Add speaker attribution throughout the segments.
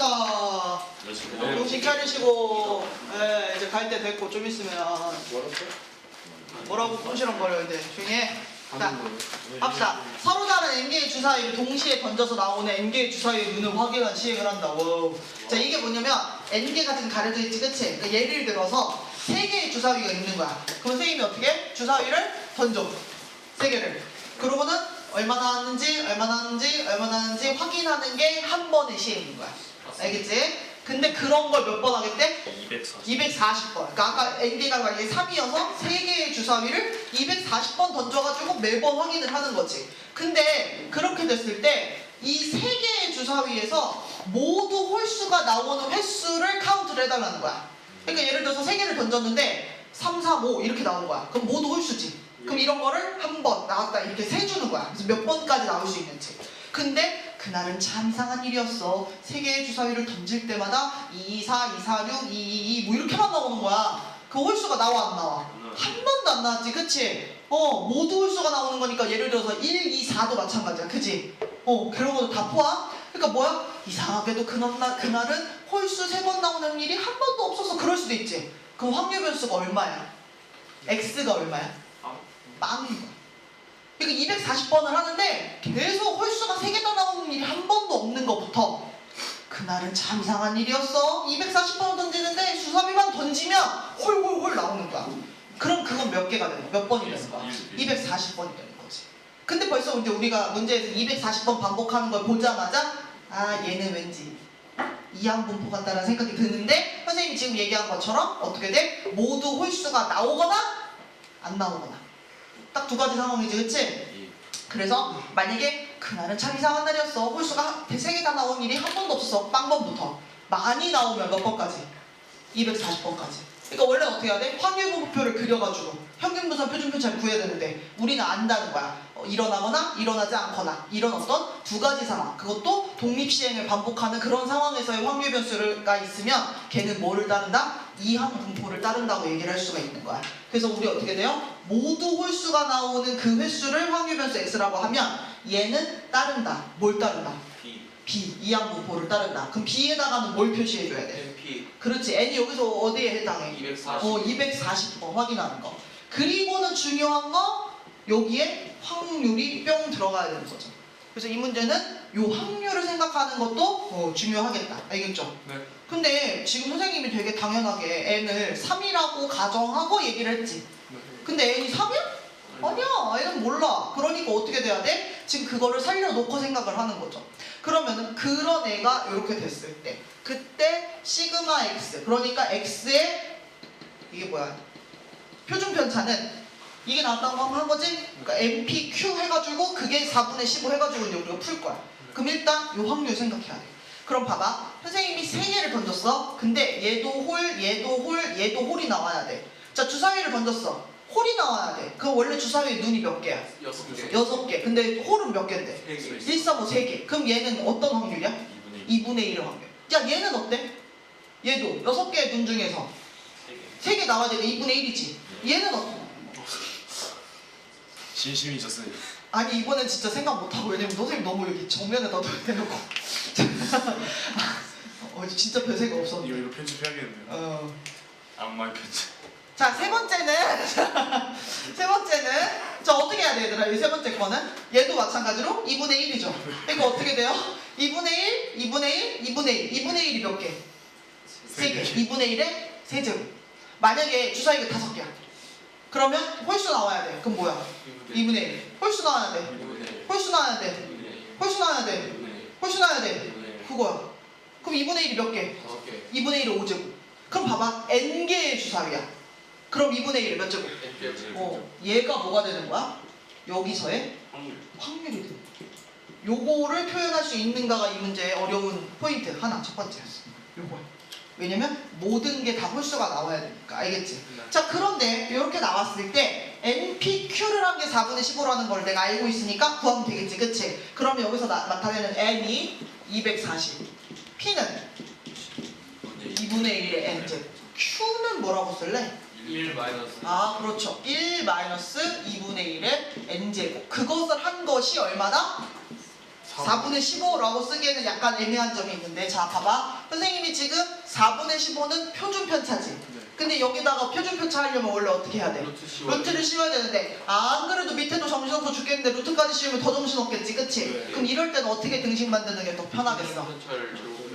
Speaker 1: 갑시다. 정신 차리시고, 예, 이제 갈 때 됐고 좀 있으면 뭐라고 꽁시렁거려야 돼. 조용히 해. 자, 갑시다. 서로 다른 n개의 주사위를 동시에 던져서 나오는 n개의 주사위의 눈을 확인한 시행을 한다. 와우. 자, 이게 뭐냐면 n개가 지금 가려져 있지, 그치? 그러니까 예를 들어서 3개의 주사위가 있는 거야. 그럼 선생님이 어떻게 해? 주사위를 던져. 3개를. 그러고는 얼마 나왔는지 확인하는 게 한 번의 시행인 거야. 알겠지? 근데 그런 걸 몇 번 하겠대? 240번. 그러니까 아까 n개가 만약에 3이어서 3개의 주사위를 240번 던져가지고 매번 확인을 하는 거지. 근데 그렇게 됐을 때 이 3개의 주사위에서 모두 홀수가 나오는 횟수를 카운트를 해달라는 거야. 그러니까 예를 들어서 3개를 던졌는데 3, 4, 5 이렇게 나온 거야. 그럼 모두 홀수지. 그럼 이런 거를 한 번 나왔다 이렇게 세주는 거야. 그래서 몇 번까지 나올 수 있는지. 근데 그날은 참 이상한 일이었어. 3개의 주사위를 던질 때마다 224, 246, 222 뭐 이렇게만 나오는 거야. 그 홀수가 나와 안 나와? 한 번도 안 나왔지, 그치? 모두 홀수가 나오는 거니까 예를 들어서 1, 2, 4도 마찬가지야, 그치? 그런 것도 다 포함? 그러니까 뭐야? 이상하게도 그날은 홀수 3번 나오는 일이 한 번도 없어서 그럴 수도 있지. 그럼 확률 변수가 얼마야? X가 얼마야? 빵인 거야. 그러니까 240번을 하는데 계속 홀수가 3개나 나오는 일이 한 번도 없는 것부터 그날은 참 이상한 일이었어. 240번 던지는데 주사위만 던지면 홀홀홀 나오는 거야. 그럼 그건 몇 개가 되는 거야? 몇 번이 되는 거야? 240번이 되는 거지. 근데 벌써 이제 우리가 문제에서 240번 반복하는 걸 보자마자 아 얘는 왠지 이항분포 같다라는 생각이 드는데 선생님이 지금 얘기한 것처럼 어떻게 돼? 모두 홀수가 나오거나 안 나오거나 딱 2가지 상황이지, 그치? 그래서 만약에 그날은 참 이상한 날이었어. 홀수가 3개 다 나온 일이 한 번도 없었어. 빵번부터 많이 나오면 몇 번까지? 240번까지. 그러니까 원래 어떻게 해야 돼? 확률분포표를 그려가지고 평균분산 표준편차를 구해야 되는데 우리는 안다는 거야. 일어나거나 일어나지 않거나 이런 어떤 2가지 상황, 그것도 독립시행을 반복하는 그런 상황에서의 확률 변수가 있으면 걔는 뭐를 따른다? 이항분포를 따른다고 얘기를 할 수가 있는 거야. 그래서 우리 어떻게 돼요? 모두 홀수가 나오는 그 횟수를 확률 변수 X라고 하면 얘는 따른다. 뭘 따른다? B, 이항분포를 따른다. 그럼 B에다가는 뭘 표시해줘야 돼?
Speaker 2: NP.
Speaker 1: 그렇지. N이 여기서 어디에 해당해?
Speaker 2: 240.
Speaker 1: 240번 확인하는 거. 그리고는 중요한 거 여기에 확률이 뿅 들어가야 되는 거죠. 그래서 이 문제는 요 확률을 생각하는 것도 중요하겠다. 알겠죠?
Speaker 2: 네.
Speaker 1: 근데 지금 선생님이 되게 당연하게 N을 3이라고 가정하고 얘기를 했지. 근데 N이 3이야? 아니야, N은 몰라. 그러니까 어떻게 돼야 돼? 지금 그거를 살려놓고 생각을 하는 거죠. 그러면은 그런 애가 이렇게 됐을 때 그때 시그마 X, 그러니까 X의 이게 뭐야? 표준 편차는 이게 나왔다고 한 거지? 그러니까 MPQ 해가지고 그게 4분의 15 해가지고 이제 우리가 풀 거야. 그럼 일단 요 확률 생각해야 돼. 그럼 봐봐. 선생님이 3개를 던졌어. 근데 얘도 홀, 얘도 홀, 얘도 홀이 나와야 돼. 자, 주사위를 던졌어. 홀이 나와야 돼. 그럼 원래 주사위의 눈이 몇 개야?
Speaker 2: 6개.
Speaker 1: 6개. 근데 홀은 몇 개인데?
Speaker 2: 3개.
Speaker 1: 1, 3, 5, 3개. 그럼 얘는 어떤 확률이야? 2분의 1의 확률. 야, 얘는 어때? 얘도 6개의 눈 중에서 3개 나와야 되니까 2분의 1이지. 얘는 어때?
Speaker 3: 진심이셨어요.
Speaker 1: 아니 이번엔 진짜 생각 못하고, 왜냐면 선생님 너무 여기 정면에다 대놓고 진짜 별 생각 없었는데.
Speaker 3: 이거 편집해야겠네요. 악마의 편집.
Speaker 1: 자, 세 번째는 자, 어떻게 해야 돼, 얘들아? 이 세 번째 거는 얘도 마찬가지로 2분의 1이죠. 그러니까 어떻게 돼요? 2분의 1, 2분의 1, 2분의 1. 2분의 1이 몇 개? 3개. 2분의 1의 세제곱. 만약에 주사위가 5개야. 그러면 홀수 나와야 돼. 그럼 뭐야? 2분의 1. 홀수 나와야 돼. 홀수 나와야 돼. 홀수 나와야 돼. 홀수 나와야 돼. 그거야. 그럼 2분의 1이 몇 개?
Speaker 2: 5개.
Speaker 1: 2분의 1의 5제곱. 그럼 봐봐. n개의 주사위야. 그럼 2분의 1의 몇 제곱? 얘가 뭐가 되는 거야? 여기서의 확률이 되는 거야. 요거를 표현할 수 있는가가 이 문제의 어려운 포인트 하나, 첫 번째였어. 요거야. 왜냐면 모든 게 다 홀수가 나와야 되니까. 알겠지? 자, 그런데 이렇게 나왔을 때 NPQ를 한 게 4분의 15라는 걸 내가 알고 있으니까 구하면 되겠지, 그치? 그러면 여기서 나타내는 N이 240, P는 2분의 1의 N제곱. Q는 뭐라고 쓸래?
Speaker 2: 1 마이너스.
Speaker 1: 아, 그렇죠. 1 마이너스 2분의 1의 N제곱. 그것을 한 것이 얼마나? 4분의 15라고 쓰기에는 약간 애매한 점이 있는데, 자 봐봐, 선생님이 지금 4분의 15는 표준 편차지. 근데 여기다가 표준 편차 하려면 원래 어떻게 해야 돼? 루트를 씌워야 되는데, 안 그래도 밑에도 정신없어 죽겠는데 루트까지 씌우면 더 정신없겠지, 그치?
Speaker 3: 네.
Speaker 1: 그럼 이럴 때는 어떻게 등식 만드는 게 더 편하겠어?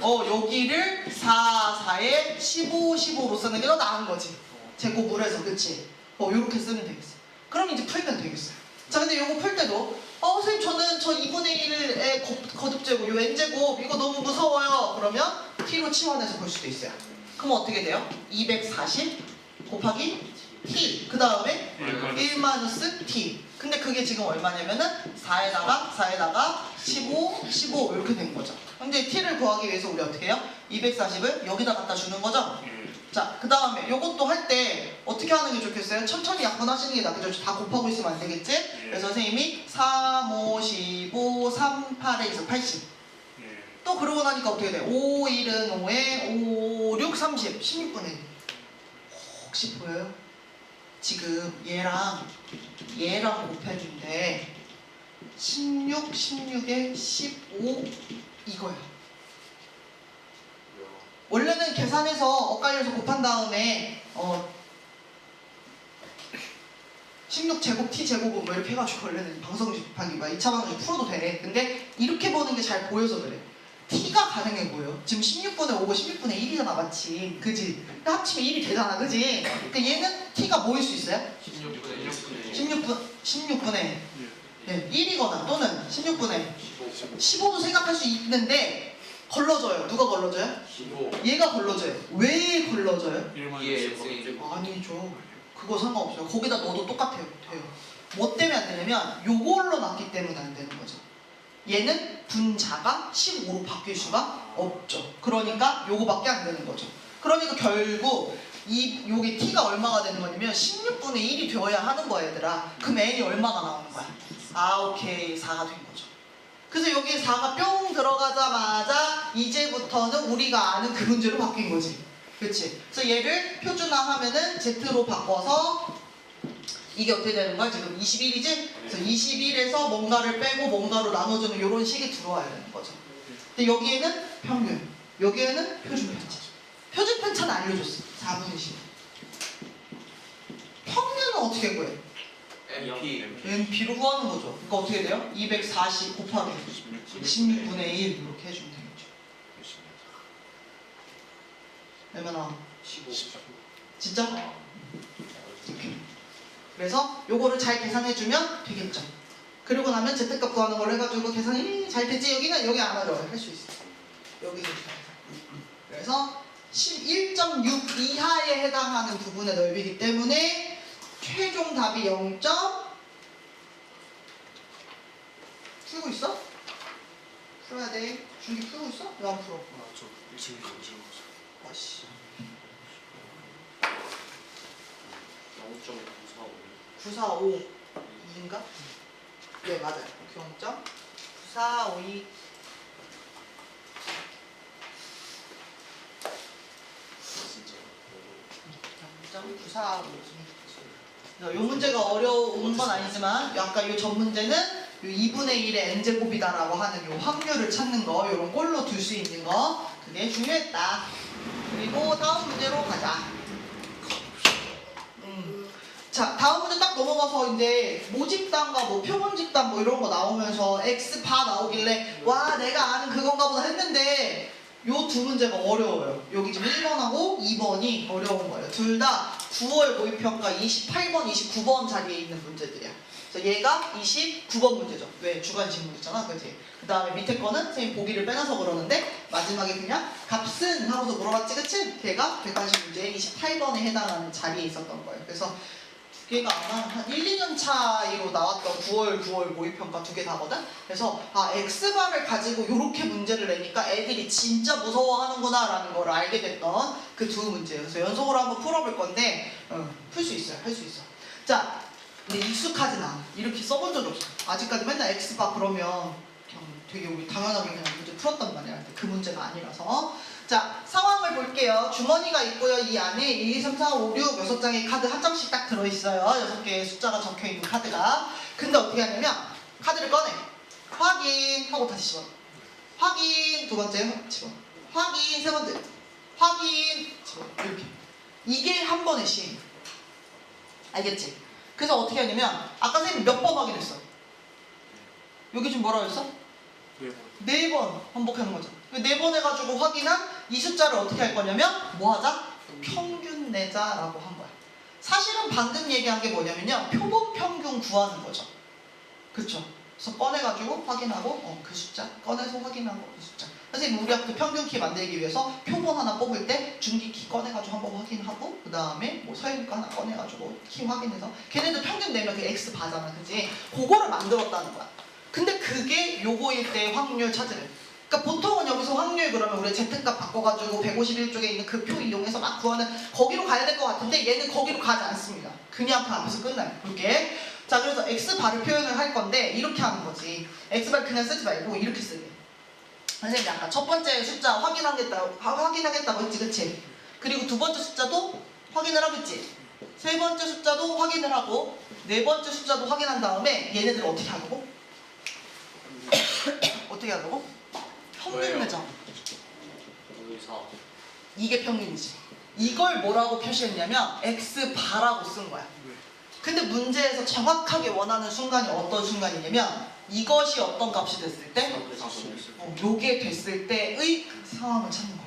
Speaker 1: 여기를 4, 4에 15, 15로 쓰는 게 더 나은 거지. 제곱을 해서, 그치? 요렇게 쓰면 되겠어. 그럼 이제 풀면 되겠어. 자, 근데 요거 풀 때도 선생님 저는 저 2분의 1의 거듭제곱, 요 n제곱 이거 너무 무서워요. 그러면 t로 치환해서 볼 수도 있어요. 그럼 어떻게 돼요? 240 곱하기 t, 그 다음에 1 마이너스 t. 근데 그게 지금 얼마냐면은 4에다가 15, 15 이렇게 된 거죠. 근데 t를 구하기 위해서 우리 어떻게 해요? 240을 여기다 갖다 주는 거죠. 자, 그 다음에 요것도 할 때 어떻게 하는 게 좋겠어요? 천천히 약분하시는 게 낫겠죠? 다 곱하고 있으면 안 되겠지? 그래서 선생님이 3, 5, 15, 3, 8에 80. 또 그러고 나니까 어떻게 돼? 5, 1은 5에 5, 6, 30. 16분의 1. 혹시 보여요? 지금 얘랑 곱했는데 16, 16에 15 이거야. 원래는 계산해서 엇갈려서 곱한 다음에 16제곱 t제곱은 뭐 이렇게 해가지고 원래는 방정식 곱하기 막 2차 방정식 풀어도 돼. 근데 이렇게 보는 게 잘 보여서 그래. t가 가능해 보여. 지금 16분의 5고 16분의 1이잖아, 맞지? 그지? 그러니까 합치면 1이 되잖아, 그지? 그러니까 얘는 t가 뭐일 수 있어요? 16분의 1이거나 또는 16분의 15도 생각할 수 있는데 걸러져요. 누가 걸러져요?
Speaker 2: 15.
Speaker 1: 얘가 걸러져요. 왜 걸러져요? 아니죠. 그거 상관없어요. 거기다 넣어도 똑같아요. 돼요. 뭐 때문에 안 되냐면 요걸로 났기 때문에 안 되는 거죠. 얘는 분자가 15로 바뀔 수가 없죠. 그러니까 요거밖에 안 되는 거죠. 그러니까 결국 요게 t가 얼마가 되는 거냐면 16분의 1이 되어야 하는 거야, 얘들아. 그럼 n이 얼마가 나오는 거야? 오케이. 4가 된 거죠. 그래서 여기 4가 뿅 들어가자마자 이제부터는 우리가 아는 그 문제로 바뀐 거지. 그치? 그래서 얘를 표준화하면은 Z로 바꿔서 이게 어떻게 되는 거야? 지금 21이지? 그래서 21에서 뭔가를 빼고 뭔가로 나눠주는 이런 식이 들어와야 되는 거죠. 근데 여기에는 평균, 여기에는 표준 편차. 표준 편차는 알려줬어. 4분의 15. 평균은 어떻게 구해? NP로 구하는 거죠. 그러니까 어떻게 돼요? 240 곱하기 16분의 1 이렇게 해주면 되겠죠. 얼마나?
Speaker 2: 15.
Speaker 1: 진짜? 이렇게. 그래서 요거를 잘 계산해주면 되겠죠. 그리고 나면 Z값 구하는 걸로 해가지고 계산이 잘 되지? 여기 안 어려워요. 할 수 있어. 여기서 그래서 11.6 이하에 해당하는 부분의 넓이기 때문에 최종 답이 0. 풀고 있어? 풀어야 돼. 준비 풀고 있어? 왜 안 풀어? 아씨.
Speaker 2: 0.945.
Speaker 1: 2인가? 네, 맞아요. 0.9452.
Speaker 2: 진짜.
Speaker 1: 0.9452. 이 문제가 어려운 건 아니지만 아까 이 전 문제는 요 2분의 1의 n제곱이다라고 하는 요 확률을 찾는 거, 요런 꼴로 둘 수 있는 거, 그게 중요했다. 그리고 다음 문제로 가자. 자, 다음 문제 딱 넘어가서 이제 모집단과 뭐 표본집단 뭐 이런 거 나오면서 X바 나오길래 와 내가 아는 그건가 보다 했는데 요 두 문제가 어려워요. 여기 지금 1번하고 2번이 어려운 거예요. 둘 다 9월 모의평가 28번, 29번 자리에 있는 문제들이야. 그래서 얘가 29번 문제죠. 왜? 주간 질문이잖아, 그치? 그 다음에 밑에 거는 선생님 보기를 빼놔서 그러는데 마지막에 그냥 값은 하고서 물어봤지, 그치? 걔가 객관식 문제 28번에 해당하는 자리에 있었던 거예요. 그래서 두 개가 아마 한 1, 2년 차이로 나왔던 9월 모의평가 두 개 다거든? 그래서 X바를 가지고 이렇게 문제를 내니까 애들이 진짜 무서워하는구나 라는 걸 알게 됐던 그 두 문제예요. 그래서 연속으로 한번 풀어볼 건데 풀 수 있어요. 할 수 있어. 자, 근데 익숙하진 않아. 이렇게 써본 적이 없어. 아직까지 맨날 X바 그러면 그냥 되게 우리 당연하게 그냥 문제 풀었단 말이야. 그 문제가 아니라서. 자, 상황을 볼게요. 주머니가 있고요. 이 안에 1, 2, 3, 4, 5, 6 6장의 카드 한 장씩 딱 들어있어요. 6개의 숫자가 적혀있는 카드가. 근데 어떻게 하냐면 카드를 꺼내. 확인 하고 다시 집어넣어. 확인 두 번째 집어넣어. 확인 세 번째. 확인 집어넣어. 이렇게. 이게 한 번의 시행이야. 알겠지? 그래서 어떻게 하냐면 아까 선생님이 몇 번 확인했어? 여기 지금 뭐라고 했어? 네 번 반복하는 거죠. 네 번 해가지고 확인한 이 숫자를 어떻게 할 거냐면 뭐 하자? 평균 내자라고 한 거야. 사실은 방금 얘기한 게 뭐냐면요, 표본 평균 구하는 거죠. 그쵸? 그래서 꺼내가지고 확인하고 그 숫자 꺼내서 확인하고 그 숫자. 선생님 우리 학교 평균 키 만들기 위해서 표본 하나 뽑을 때 중기 키 꺼내가지고 한번 확인하고 그 다음에 뭐 서열비 거 하나 꺼내가지고 키 확인해서 걔네들 평균 내면 그 X 바잖아, 그지? 그거를 만들었다는 거야. 근데 그게 요거일 때 확률 찾으래. 그러니까 보통은 여기서 확률 그러면 우리 Z값 바꿔가지고 151쪽에 있는 그 표 이용해서 막 구하는 거기로 가야 될 것 같은데 얘는 거기로 가지 않습니다. 그냥 그 앞에서 끝나요. 이렇게. 자, 그래서 X바를 표현을 할 건데 이렇게 하는 거지. X바를 그냥 쓰지 말고 이렇게 쓰게. 선생님이 아까 첫 번째 숫자 확인하겠다고 했지, 그치? 그리고 두 번째 숫자도 확인을 하겠지? 세 번째 숫자도 확인을 하고 네 번째 숫자도 확인한 다음에 얘네들 어떻게 하고? 어떻게 하라고? 평균 매장. 이게 평균이지. 이걸 뭐라고 표시했냐면 X바라고 쓴 거야. 근데 문제에서 정확하게 원하는 순간이 어떤 순간이냐면 이것이 어떤 값이 됐을 때? 요게 됐을 때의 상황을 찾는 거야.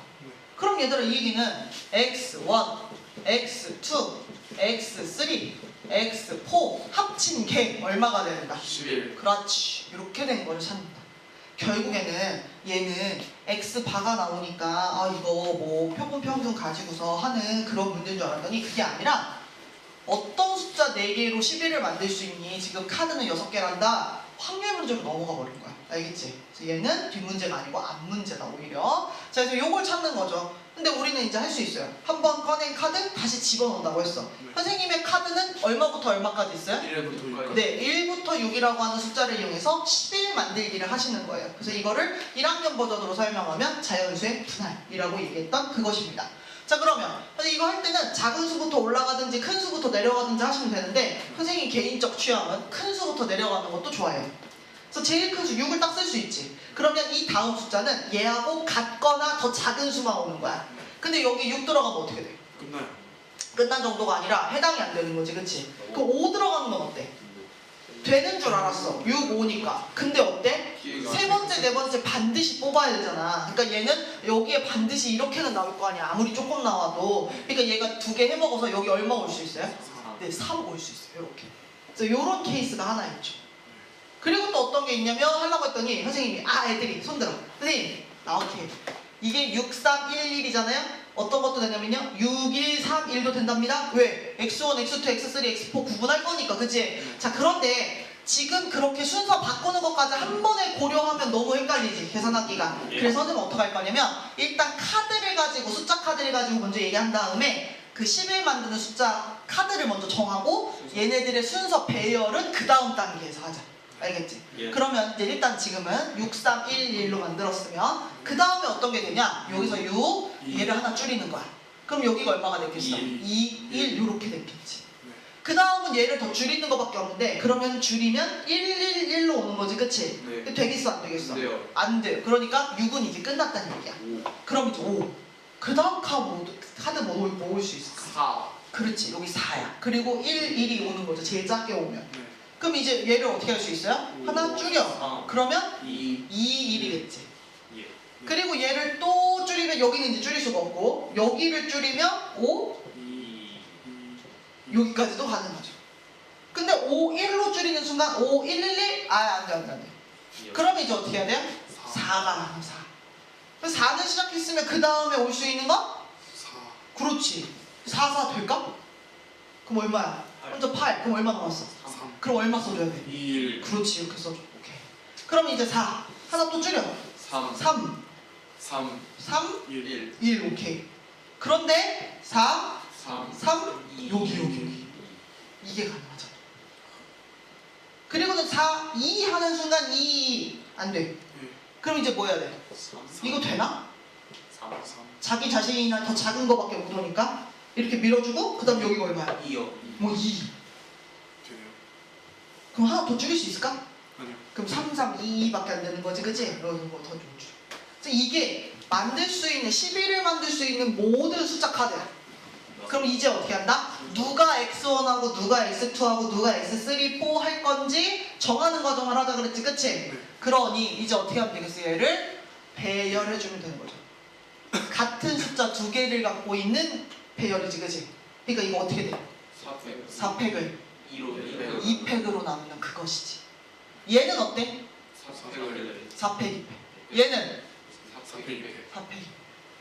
Speaker 1: 그럼 얘들아 이 얘기는 X1, X2, X3, X4 합친 게 얼마가 되는가?
Speaker 3: 11.
Speaker 1: 그렇지. 이렇게 된 거를 찾는다. 결국에는 얘는 X바가 나오니까 아 이거 뭐 표본 평균 가지고서 하는 그런 문제인 줄 알았더니 그게 아니라 어떤 숫자 4개로 11을 만들 수 있니? 지금 카드는 6개란다. 확률 문제로 넘어가 버린 거야. 알겠지? 그래서 얘는 뒷문제가 아니고 앞문제다 오히려. 자, 그래서 요걸 찾는 거죠. 근데 우리는 이제 할 수 있어요. 한 번 꺼낸 카드 다시 집어넣는다고 했어. 선생님의 카드는 얼마부터 얼마까지 있어요?
Speaker 3: 1부터 6까지.
Speaker 1: 네, 1부터 6이라고 하는 숫자를 이용해서 11 만들기를 하시는 거예요. 그래서 이거를 1학년 버전으로 설명하면 자연수의 분할이라고 얘기했던 그것입니다. 자, 그러면 이거 할 때는 작은 수부터 올라가든지 큰 수부터 내려가든지 하시면 되는데 선생님 개인적 취향은 큰 수부터 내려가는 것도 좋아해요. 그래서 제일 큰 수 6을 딱 쓸 수 있지. 그러면 이 다음 숫자는 얘하고 같거나 더 작은 수만 오는 거야. 근데 여기 6 들어가면 어떻게 돼?
Speaker 3: 끝나요.
Speaker 1: 끝난 정도가 아니라 해당이 안 되는 거지, 그치? 그 5 들어가는 건 어때? 되는 줄 알았어. 6, 5니까. 근데 어때? 세 번째, 네 번째 반드시 뽑아야 되잖아. 그러니까 얘는 여기에 반드시 이렇게는 나올 거 아니야. 아무리 조금 나와도. 그러니까 얘가 2개 해먹어서 여기 얼마 올 수 있어요? 네, 3 올 수 있어요. 이렇게. 그래서 요런 케이스가 하나 있죠. 그리고 또 어떤 게 있냐면 하려고 했더니 선생님이 애들이 손들어. 선생님, 오케이. 이게 6, 3, 1, 1이잖아요? 어떤 것도 되냐면요 6, 1, 3, 1도 된답니다. 왜? X1, X2, X3, X4 구분할 거니까, 그치? 자, 그런데 지금 그렇게 순서 바꾸는 것까지 한 번에 고려하면 너무 헷갈리지, 계산하기가. 그래서 선생님은 어떻게 할 거냐면 일단 카드를 가지고, 숫자 카드를 가지고 먼저 얘기한 다음에 그 11 만드는 숫자 카드를 먼저 정하고 얘네들의 순서 배열은 그 다음 단계에서 하자. 알겠지? 그러면 이제 일단 지금은 6, 3, 1, 1로 만들었으면 그 다음에 어떤 게 되냐? 여기서 6, 얘를 하나 줄이는 거야. 그럼 여기가 얼마가 됐겠어? 2, 1 이렇게 됐겠지. 그 다음은 얘를 더 줄이는 것밖에 없는데 그러면 줄이면 1, 1, 1로 오는 거지, 그치?
Speaker 3: 네.
Speaker 1: 되겠어, 안 되겠어?
Speaker 3: 돼요.
Speaker 1: 안 돼요. 그러니까 6은 이제 끝났다는 얘기야. 그럼 이제 5. 그 다음 카드 뭐 올 수 있을까?
Speaker 3: 4.
Speaker 1: 그렇지, 여기 4야. 그리고 1, 1이 오는 거죠. 제일 작게 오면.
Speaker 3: 네.
Speaker 1: 그럼 이제 얘를 어떻게 할 수 있어요? 하나 줄여. 그러면
Speaker 3: 2.
Speaker 1: 2, 1이겠지.
Speaker 3: 예.
Speaker 1: 그리고 얘를 또 줄이면 여기는 이제 줄일 수가 없고 여기를 줄이면 5,
Speaker 3: 2.
Speaker 1: 여기까지도 가능하죠. 근데 5, 1로 줄이는 순간 5, 1, 1, 1? 안 돼. 그러면 이제 어떻게 해야 돼요? 4가 나면 4. 그래서 4는 시작했으면 그 다음에 올 수 있는 거?
Speaker 3: 4.
Speaker 1: 그렇지. 4, 4 될까? 그럼 얼마야? 먼저 8. 그럼 얼마 남았어?
Speaker 3: 3.
Speaker 1: 그럼 얼마 써줘야 돼?
Speaker 3: 1.
Speaker 1: 그렇지, 이렇게 써줘. 오케이. 그럼 이제 4. 하나 또 줄여.
Speaker 3: 3.
Speaker 1: 3.
Speaker 3: 3.
Speaker 1: 3,
Speaker 3: 1.
Speaker 1: 1. 오케이. 그런데 4,
Speaker 3: 3.
Speaker 1: 3, 여기. 이게 가능하죠. 그리고는 4, 2 하는 순간 2 안 돼. 그럼 이제 뭐 해야 돼?
Speaker 3: 3.
Speaker 1: 이거 되나?
Speaker 3: 3.
Speaker 1: 자기 자신이나 더 작은 거밖에 못 오니까 이렇게 밀어주고 그 다음 여기가 얼마야?
Speaker 3: 2요.
Speaker 1: 뭐 2.
Speaker 3: 되네요.
Speaker 1: 그럼 하나 더 줄일 수 있을까?
Speaker 4: 아니요.
Speaker 1: 그럼 3, 3, 2, 2밖에 안 되는 거지, 그치? 이런 거 더 좀 줄. 그래서 이게 만들 수 있는 11을 만들 수 있는 모든 숫자 카드야. 그럼 이제 어떻게 한다? 누가 x1하고 누가 x2하고 누가 x3, 4 할 건지 정하는 과정을 하자 그랬지, 그치?
Speaker 4: 네.
Speaker 1: 그러니 이제 어떻게 하면 되겠어? 얘를 배열해주면 되는 거죠. 같은 숫자 두 개를 갖고 있는 배열이지, 그치? 그러니까 이거 어떻게 돼? 4팩을
Speaker 3: 2로
Speaker 1: 2팩으로 나누면 그것이지. 얘는 어때?
Speaker 3: 4팩을
Speaker 1: 4팩, 2팩. 얘는
Speaker 3: 4팩
Speaker 1: 4팩.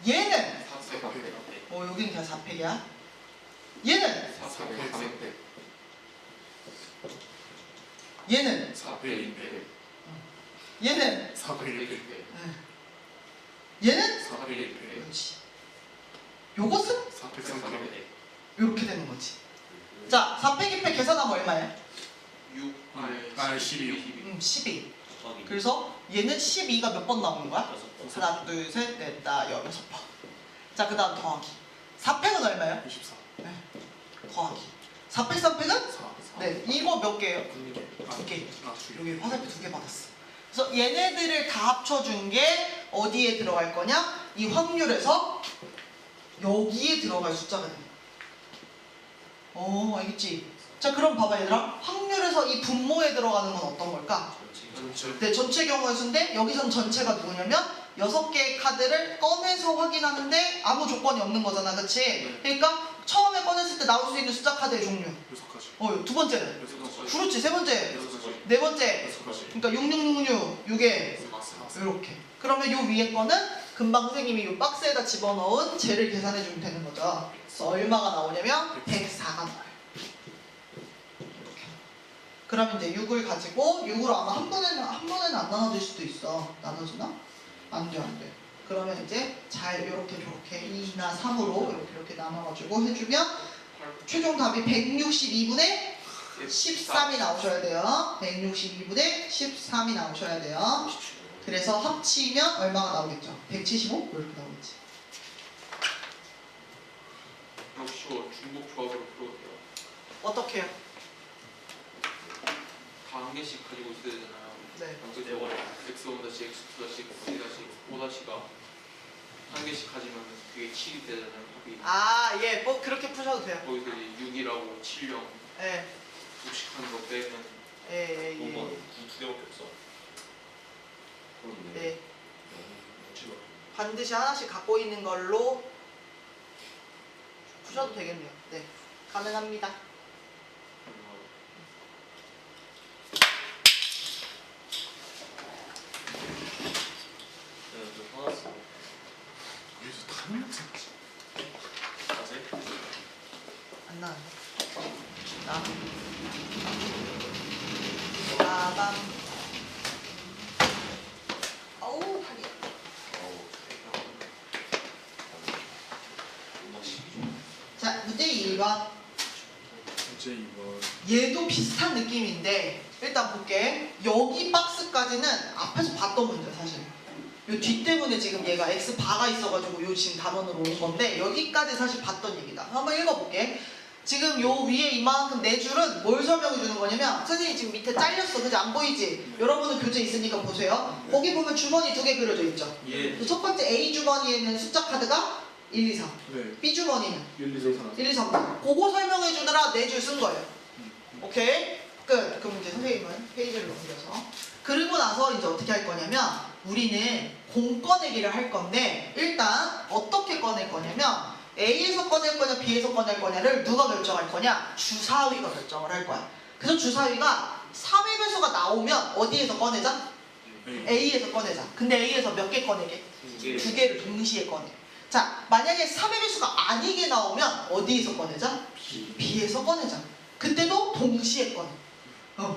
Speaker 1: 얘는
Speaker 3: 4팩
Speaker 1: 여기는 다 4팩이야. 얘는
Speaker 3: 4팩
Speaker 1: 얘는
Speaker 3: 4팩
Speaker 1: 얘는
Speaker 4: 401회.
Speaker 1: 얘는
Speaker 3: 4팩
Speaker 1: 그렇지. 요것은
Speaker 4: 403회.
Speaker 1: 이렇게 되는 거지. 자, 4팩, 2팩 계산하면 얼마야?
Speaker 3: 6
Speaker 4: 12.
Speaker 1: 12. 그래서 얘는 12가 몇 번 나오는 거야?
Speaker 3: 6
Speaker 1: 하나, 둘, 셋, 넷, 다, 6번. 자, 그 다음 더하기. 4팩은 얼마예요?
Speaker 4: 24.
Speaker 1: 더하기. 4팩, 3팩은?
Speaker 4: 4.
Speaker 1: 네, 이거 몇 개예요? 2개. 여기 화살표 2개 받았어. 그래서 얘네들을 다 합쳐준 게 어디에 들어갈 거냐? 이 확률에서 여기에 들어갈 숫자가 돼. 알겠지? 자, 그럼 봐봐 얘들아. 확률에서 이 분모에 들어가는 건 어떤 걸까? 네, 전체 경우의 수인데 여기선 전체가 누구냐면 6개의 카드를 꺼내서 확인하는데 아무 조건이 없는 거잖아, 그치? 그러니까 처음에 꺼냈을 때 나올 수 있는 숫자 카드의 종류.
Speaker 4: 6가지.
Speaker 1: 두 번째는?
Speaker 4: 6가지.
Speaker 1: 그렇지, 세 번째.
Speaker 4: 6가지.
Speaker 1: 네 번째.
Speaker 4: 6가지.
Speaker 1: 그러니까 6666, 6에 이렇게. 그러면 요 위에 거는 금방 선생님이 요 박스에다 집어넣은 쟤를 계산해 주면 되는 거죠. 그래서 얼마가 나오냐면 104가 나와요. 이렇게. 그러면 이제 6을 가지고 6으로 아마 한 번에는 안 나눠질 수도 있어. 나눠주나? 안 돼, 안 돼. 그러면 이제 잘 이렇게 2나 3으로 이렇게 나눠가지고 해주면 최종 답이 162분의 13이 나오셔야 돼요. 162분의 13이 나오셔야 돼요. 그래서 합치면 얼마가 나오겠죠? 175? 이렇게 나오겠지.
Speaker 3: 역시 중복 조합으로 풀어볼게요.
Speaker 1: 어떻게 해요?
Speaker 3: 다 한 개씩 가지고 있어야 되잖아요.
Speaker 1: 네.
Speaker 3: x1-x, x2-x, 3-5가 한 개씩 가지면 그게 7이 되잖아요. 합이.
Speaker 1: 아, 예. 뭐 그렇게 푸셔도 돼요.
Speaker 3: 거기서 이제 6이라고 7령
Speaker 1: 예.
Speaker 3: 독식하는 거 빼면
Speaker 1: 예, 예, 예.
Speaker 5: 두 개밖에 없어.
Speaker 1: 네. 반드시 하나씩 갖고 있는 걸로 푸셔도 되겠네요. 네. 가능합니다.
Speaker 4: 여기서 다른 학생.
Speaker 1: 안 나왔네. 빠밤. 어우, 팔이. 자, 문제 1번.
Speaker 4: 이제 이거
Speaker 1: 얘도 비슷한 느낌인데 일단 볼게. 여기 박스까지는 앞에서 봤던 문제 사실. 요 뒤 때문에 지금 얘가 X 바가 있어가지고 요 지금 단원으로 온 건데 여기까지 사실 봤던 얘기다. 한번 읽어볼게. 지금 요 위에 이만큼 네 줄은 뭘 설명해 주는 거냐면 선생님 지금 밑에 잘렸어, 그지? 안 보이지? 여러분은 교재 있으니까 보세요. 거기 보면 주머니 2개 그려져 있죠.
Speaker 3: 예.
Speaker 1: 첫 번째 A 주머니에는 숫자 카드가 1, 2, 3.
Speaker 4: 네.
Speaker 1: B 주머니는
Speaker 4: 1, 2, 3, 4.
Speaker 1: 1, 2, 3. 그거 설명해 주느라 4줄 쓴 거예요. 오케이? 끝. 그럼 이제 선생님은 페이지를 넘겨서. 그리고 나서 이제 어떻게 할 거냐면 우리는 공 꺼내기를 할 건데 일단 어떻게 꺼낼 거냐면 A에서 꺼낼 거냐 B에서 꺼낼 거냐를 누가 결정할 거냐? 주사위가 결정을 할 거야. 그래서 주사위가 3의 배수가 나오면 어디에서 꺼내자? A에서 꺼내자. 근데 A에서 몇 개 꺼내게? 2개를 동시에 꺼내. 자, 만약에 3의 배수가 아니게 나오면 어디에서 꺼내자? B에서 꺼내자. 그때도 동시에 꺼내.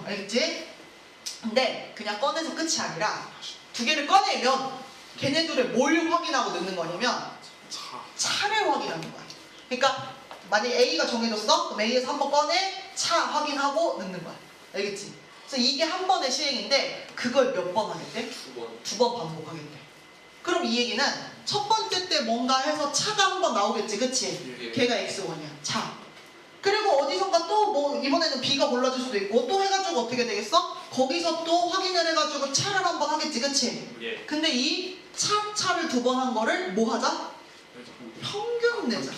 Speaker 1: 알겠지? 근데 그냥 꺼내서 끝이 아니라 2개를 꺼내면 걔네들의 뭘 확인하고 넣는 거냐면 차를 확인하는 거야. 그러니까 만약에 A가 정해졌어? 그럼 A에서 한번 꺼내 차 확인하고 넣는 거야. 알겠지? 그래서 이게 한 번의 시행인데 그걸 몇 번 하겠대? 2번 반복하겠대. 그럼 이 얘기는 첫 번째 때 뭔가 해서 차가 한 번 나오겠지, 그치? 걔가 X1이야, 차. 그리고 어디선가 X번과 또 뭐 이번에는 B가 골라질 수도 있고 또 해가지고 어떻게 되겠어? 거기서 또 확인을 해가지고 차를 한번 하겠지, 그치?
Speaker 3: 예.
Speaker 1: 근데 이 차를 두 번 한 거를 뭐 하자? 평균 내자.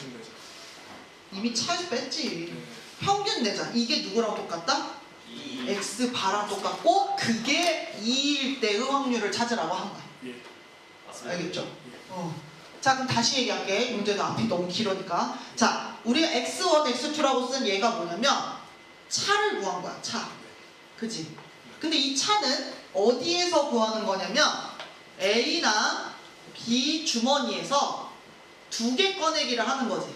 Speaker 1: 이미 차에서 뺐지. 평균 내자. 이게 누구랑 똑같다? X 바랑 똑같고 그게 2일 때의 확률을 찾으라고 한 거야.
Speaker 4: 예.
Speaker 1: 알겠죠? 자, 그럼 다시 얘기할게. 문제도 앞이 너무 길으니까. 자, 우리가 X1, X2라고 쓴 얘가 뭐냐면 차를 구한 거야. 차. 그지? 근데 이 차는 어디에서 구하는 거냐면 A나 B 주머니에서 2개 꺼내기를 하는 거지.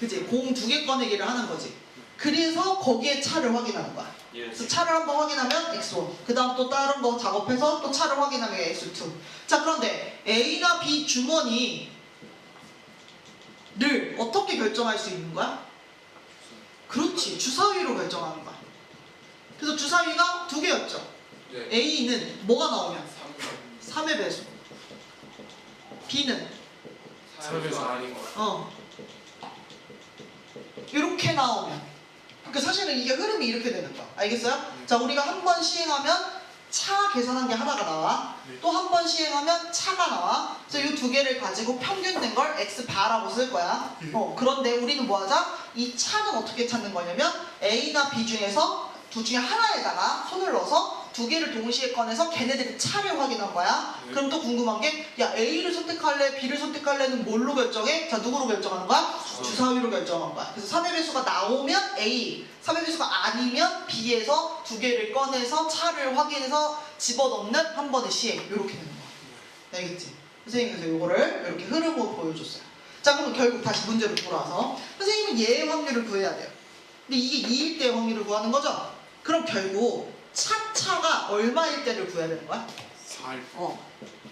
Speaker 1: 그지? 공 2개 꺼내기를 하는 거지. 그래서 거기에 차를 확인하는 거야.
Speaker 3: 예.
Speaker 1: 그래서 차를 한번 확인하면 X1, 그 다음 또 다른 거 작업해서 또 차를 확인하면 X2. 자, 그런데 A나 B 주머니를 어떻게 결정할 수 있는 거야? 그렇지, 주사위로 결정하는 거야. 그래서 주사위가 2개였죠.
Speaker 3: 네.
Speaker 1: A는 뭐가 나오면
Speaker 3: 3.
Speaker 1: 3의 배수, B는
Speaker 3: 4배수 아닌 거.
Speaker 1: 이렇게 나오면, 그러니까 사실은 이게 흐름이 이렇게 되는 거야. 알겠어요? 자, 우리가 한 번 시행하면 차 계산한 게 하나가 나와. 또 한 번 시행하면 차가 나와. 그래서 이 2개를 가지고 평균 낸 걸 X바라고 쓸 거야. 그런데 우리는 뭐 하자? 이 차는 어떻게 찾는 거냐면 A나 B 중에서 둘 중에 하나에다가 손을 넣어서 2개를 동시에 꺼내서 걔네들의 차를 확인한 거야. 그럼 또 궁금한 게, 야, A를 선택할래, B를 선택할래는 뭘로 결정해? 자, 누구로 결정하는 거야? 주사위로 결정한 거야. 그래서 3의 배수가 나오면 A, 3의 배수가 아니면 B에서 2개를 꺼내서 차를 확인해서 집어넣는 한 번의 시행. 이렇게 되는 거야. 알겠지? 선생님께서 이거를 이렇게 흐름으로 보여줬어요. 자, 그럼 결국 다시 문제로 돌아와서 선생님은 얘의 확률을 구해야 돼요. 근데 이게 2일 때의 확률을 구하는 거죠? 그럼 결국 차가 얼마일 때를 구해야 되는 거야?
Speaker 4: 4일.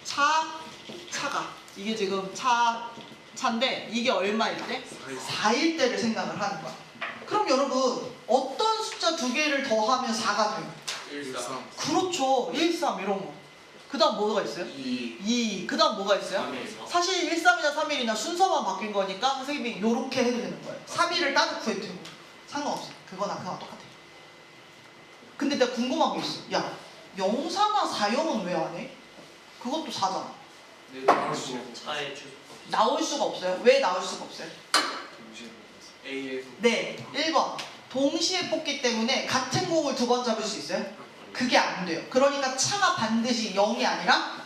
Speaker 1: 차가 이게 지금 차인데 이게 얼마일 때? 4일 때를 생각을 하는 거야. 그럼 여러분 어떤 숫자 2개를 더하면 4가 돼요?
Speaker 3: 13.
Speaker 1: 그렇죠. 1, 3 이런 거. 그 다음 뭐가 있어요? 2. 그 다음 뭐가 있어요?
Speaker 3: 3에서.
Speaker 1: 사실 1, 3이나 3일이나 순서만 바뀐 거니까 선생님이 이렇게 해도 되는 거예요. 3일을 따로 구해도 되고 상관없어. 그거나 똑같아. 근데 내가 궁금한 게 있어. 야, 0사나 4형은 왜 안 해? 그것도 4잖아.
Speaker 3: 네.
Speaker 2: 차의 주소.
Speaker 1: 나올 수가 없어요. 왜 나올 수가 없어요?
Speaker 3: A에서.
Speaker 1: 네, 1번. 동시에 뽑기 때문에 같은 공을 2번 잡을 수 있어요? 그게 안 돼요. 그러니까 차가 반드시 0이 아니라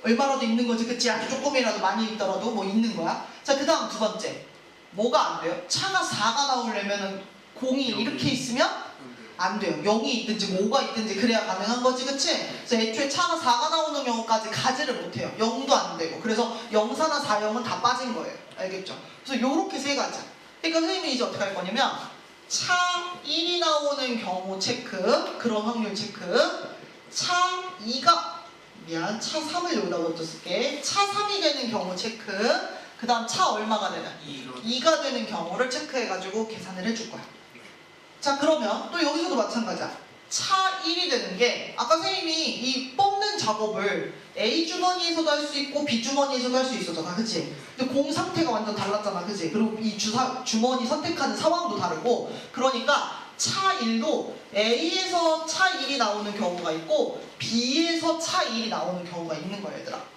Speaker 1: 얼마라도 있는 거지. 그치? 아주 조금이라도 많이 있더라도 뭐 있는 거야. 자, 그 다음 2번째. 뭐가 안 돼요? 차가 4가 나오려면 공이 이렇게 있으면 안 돼요. 0이 있든지 5가 있든지 그래야 가능한 거지, 그치? 그래서 애초에 차가 4가 나오는 경우까지 가지를 못해요. 0도 안 되고. 그래서 0사나 4형은 다 빠진 거예요. 알겠죠? 그래서 요렇게 3가지. 그러니까 선생님이 이제 어떻게 할 거냐면 차 1이 나오는 경우 체크, 그런 확률 체크. 차 2가, 차 3을 여기다 먼저 쓸게. 차 3이 되는 경우 체크. 그 다음 차 얼마가 되면? 2가 되는 경우를 체크해가지고 계산을 해줄 거야. 자, 그러면 또 여기서도 마찬가지야. 차 1이 되는 게 아까 선생님이 이 뽑는 작업을 A 주머니에서도 할 수 있고 B 주머니에서도 할 수 있었잖아, 그치? 근데 공 상태가 완전 달랐잖아, 그치? 그리고 이 주머니 선택하는 상황도 다르고, 그러니까 차 1도 A에서 차 1이 나오는 경우가 있고 B에서 차 1이 나오는 경우가 있는 거야, 얘들아.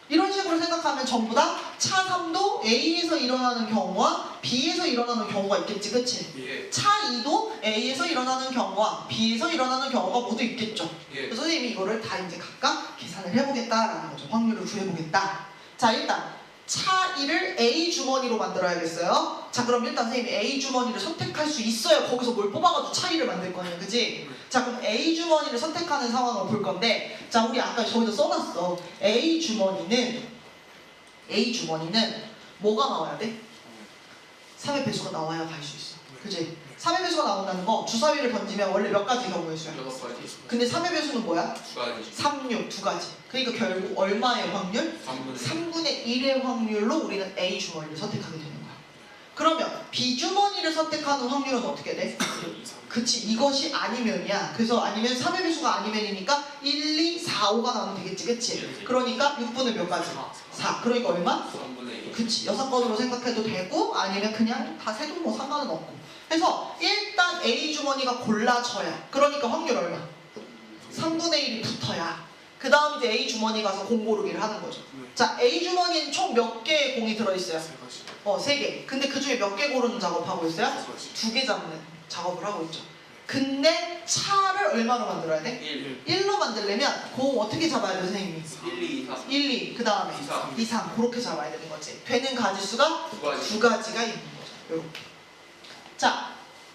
Speaker 1: 이런 식으로 생각하면 전부 다 차 3도 A에서 일어나는 경우와 B에서 일어나는 경우가 있겠지, 그치?
Speaker 3: 예.
Speaker 1: 차 2도 A에서 일어나는 경우와 B에서 일어나는 경우가 모두 있겠죠.
Speaker 3: 예.
Speaker 1: 그래서 선생님이 이거를 다 이제 각각 계산을 해보겠다라는 거죠. 확률을 구해보겠다. 자, 일단 차 1을 A 주머니로 만들어야겠어요. 자, 그럼 일단 선생님이 A 주머니를 선택할 수 있어요. 거기서 뭘 뽑아가지고 차 1을 만들 거냐, 그지? 자, 그럼 A 주머니를 선택하는 상황을 볼 건데, 자, 우리 아까 저기다 써놨어. A 주머니는 뭐가 나와야 돼? 3의 배수가 나와야 갈 수 있어. 그지? 3의 배수가 나온다는 거 주사위를 던지면 원래 몇 가지 경우의 수야?
Speaker 3: 6가지.
Speaker 1: 근데 3의 배수는 뭐야?
Speaker 3: 2가지.
Speaker 1: 3, 6, 2가지. 그러니까 결국 얼마의 확률? 3분의 1의 확률로 우리는 A 주머니를 선택하게 되는 거야. 그러면 B 주머니를 선택하는 확률은 어떻게 돼? 그치, 이것이 아니면이야. 그래서 아니면 3의 배수가 아니면이니까 1, 2, 4, 5가 나오면 되겠지, 그치? 그러니까 6분의 몇 가지? 4. 그러니까 얼마?
Speaker 3: 3분의 2.
Speaker 1: 그치. 6건으로 생각해도 되고 아니면 그냥 다 세도 뭐 상관은 없고. 그래서 일단 A 주머니가 골라져야. 그러니까 확률 얼마? 3분의 1이 붙어야. 그 다음 이제 A 주머니 가서 공 고르기를 하는 거죠.
Speaker 4: 네.
Speaker 1: 자, A 주머니는 총 몇 개의 공이 들어있어요?
Speaker 4: 세 가지.
Speaker 1: 3개. 근데 그 중에 몇 개 고르는 작업하고 있어요?
Speaker 4: 세 가지.
Speaker 1: 2개 잡는 작업을 하고 있죠. 근데 차를 얼마로 만들어야 돼?
Speaker 3: 1,
Speaker 1: 1로 만들려면 공 어떻게 잡아야 돼, 선생님이?
Speaker 3: 1, 2, 4,
Speaker 1: 1, 2, 그 다음에
Speaker 3: 2, 3.
Speaker 1: 2, 3 그렇게 잡아야 되는 거지. 되는 가지수가
Speaker 3: 두 가지.
Speaker 1: 두 가지가 있는 거죠. 요렇게. 자,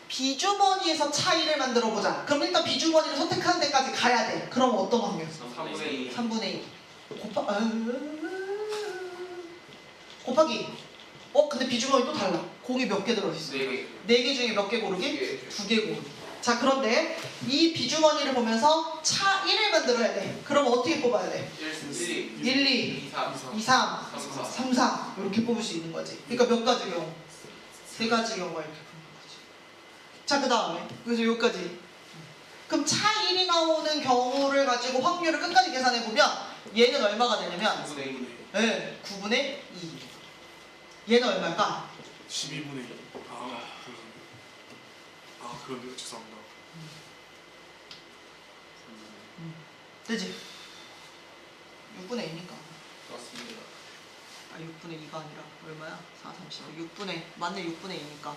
Speaker 1: 비주머니에서 차이를 만들어 보자. 그럼 일단 비주머니를 선택하는 데까지 가야 돼. 그럼 어떤 확률?
Speaker 3: 3분의 2.
Speaker 1: 3분의 2. 곱하기. 근데 비주머니 또 달라. 공이 몇 개 들어있어?
Speaker 3: 4개.
Speaker 1: 4개 중에 몇 개 고르기? 2개 고르기. 자, 그런데 이 비주머니를 보면서 차 1을 만들어야 돼. 그럼 어떻게 뽑아야 돼?
Speaker 3: 1,
Speaker 1: 1, 2,
Speaker 3: 2, 3,
Speaker 1: 2, 3,
Speaker 3: 3, 4.
Speaker 1: 3, 4 이렇게 뽑을 수 있는 거지. 그러니까 몇 가지 경우? 3가지 경우가 이렇게 보는 거지. 자, 그 다음에 그래서 여기까지. 그럼 차 1이 나오는 경우를 가지고 확률을 끝까지 계산해 보면 얘는 얼마가 되냐면
Speaker 3: 9분의 1.
Speaker 1: 네, 9분의 2. 얘는 얼마일까?
Speaker 4: 12분의 2. 그런데요. 죄송합니다.
Speaker 1: 되지? 6분의 2니까.
Speaker 3: 맞습니다.
Speaker 1: 6분의 2가 아니라 얼마야? 4, 30. 6분의 맞네 6분의 2니까